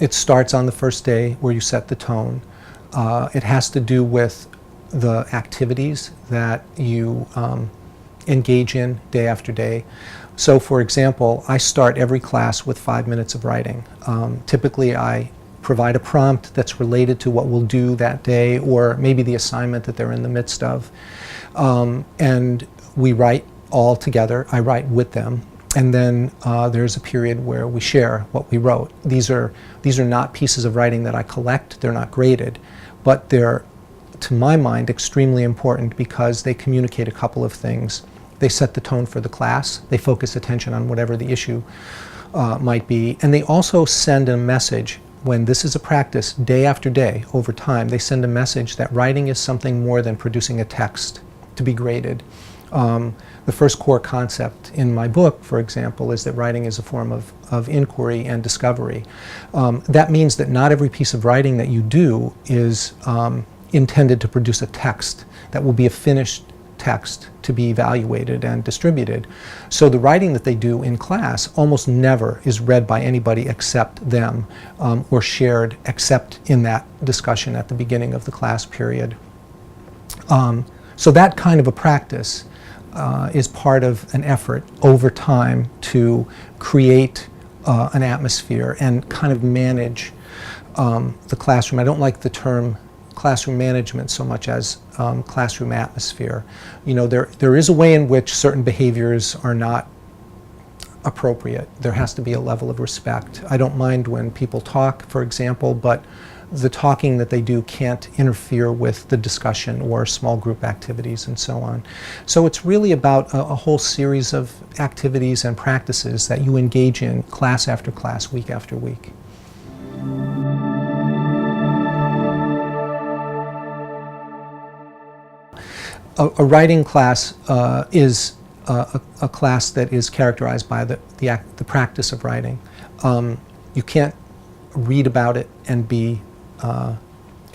It starts on the first day where you set the tone. It has to do with the activities that you engage in day after day. So for example, I start every class with 5 minutes of writing. Typically I provide a prompt that's related to what we'll do that day, or maybe the assignment that they're in the midst of. And we write all together. I write with them. And then there's a period where we share what we wrote. These are not pieces of writing that I collect. They're not graded, but they're, to my mind, extremely important because they communicate a couple of things. They set the tone for the class. They focus attention on whatever the issue might be. And they also send a message. When this is a practice, day after day, over time, they send a message that writing is something more than producing a text to be graded. The first core concept in my book, for example, is that writing is a form of inquiry and discovery. That means that not every piece of writing that you do is intended to produce a text that will be a finished text to be evaluated and distributed. So the writing that they do in class almost never is read by anybody except them, or shared except in that discussion at the beginning of the class period. So that kind of a practice is part of an effort over time to create an atmosphere and kind of manage the classroom. I don't like the term classroom management so much as classroom atmosphere. You know, there is a way in which certain behaviors are not appropriate. There has to be a level of respect. I don't mind when people talk, for example, but the talking that they do can't interfere with the discussion or small group activities and so on. So it's really about a whole series of activities and practices that you engage in class after class, week after week. A writing class is a class that is characterized by the practice of writing. You can't read about it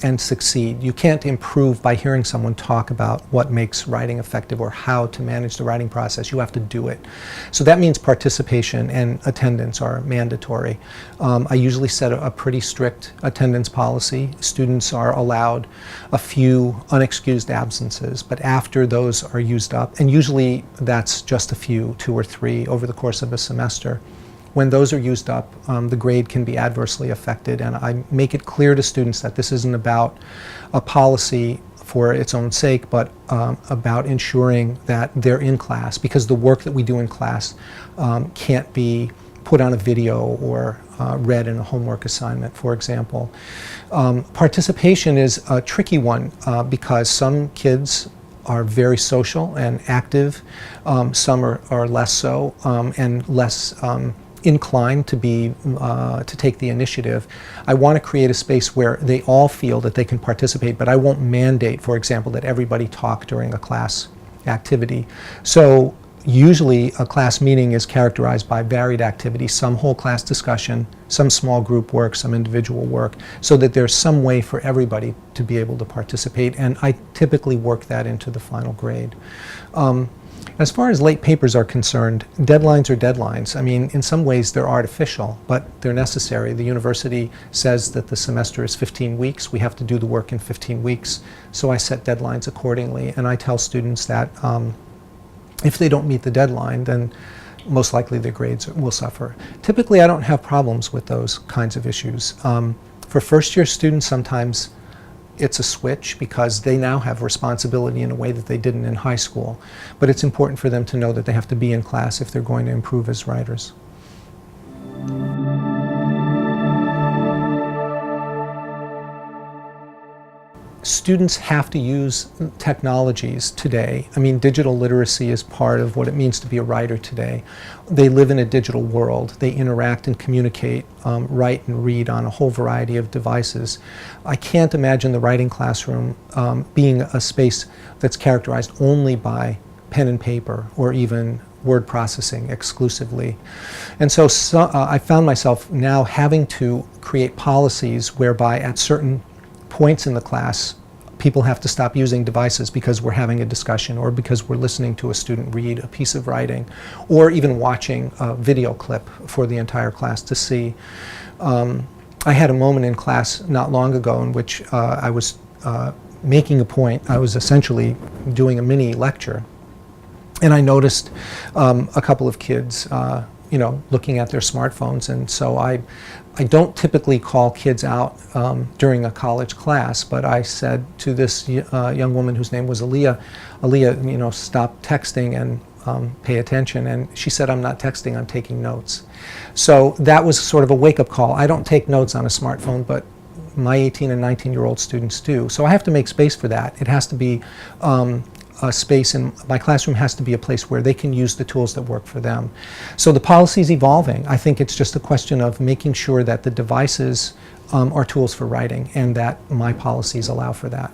and succeed. You can't improve by hearing someone talk about what makes writing effective or how to manage the writing process. You have to do it. So that means participation and attendance are mandatory. I usually set a pretty strict attendance policy. Students are allowed a few unexcused absences, but after those are used up, and usually that's just a few, 2 or 3 over the course of a semester. When those are used up, the grade can be adversely affected, and I make it clear to students that this isn't about a policy for its own sake, but about ensuring that they're in class, because the work that we do in class can't be put on a video or read in a homework assignment, for example. Participation is a tricky one because some kids are very social and active, some are less so and less inclined to take the initiative. I want to create a space where they all feel that they can participate, but I won't mandate, for example, that everybody talk during a class activity. So usually a class meeting is characterized by varied activities, some whole class discussion, some small group work, some individual work, so that there's some way for everybody to be able to participate, and I typically work that into the final grade. As far as late papers are concerned, deadlines are deadlines. I mean, in some ways they're artificial, but they're necessary. The university says that the semester is 15 weeks. We have to do the work in 15 weeks. So I set deadlines accordingly, and I tell students that if they don't meet the deadline, then most likely their grades will suffer. Typically, I don't have problems with those kinds of issues. For first-year students, sometimes it's a switch because they now have responsibility in a way that they didn't in high school. But it's important for them to know that they have to be in class if they're going to improve as writers. Students have to use technologies today. I mean, digital literacy is part of what it means to be a writer today. They live in a digital world. They interact and communicate, write and read on a whole variety of devices. I can't imagine the writing classroom being a space that's characterized only by pen and paper or even word processing exclusively. And so, I found myself now having to create policies whereby at certain points in the class, people have to stop using devices because we're having a discussion or because we're listening to a student read a piece of writing or even watching a video clip for the entire class to see. I had a moment in class not long ago in which I was making a point. I was essentially doing a mini lecture, and I noticed a couple of kids, looking at their smartphones. And so I don't typically call kids out during a college class, but I said to this young woman whose name was Aaliyah, stop texting and pay attention. And she said, I'm not texting, I'm taking notes. So that was sort of a wake-up call. I don't take notes on a smartphone, but my 18 and 19-year-old students do. So I have to make space for that. It has to be a space, in my classroom has to be a place where they can use the tools that work for them. So the policy is evolving. I think it's just a question of making sure that the devices are tools for writing and that my policies allow for that.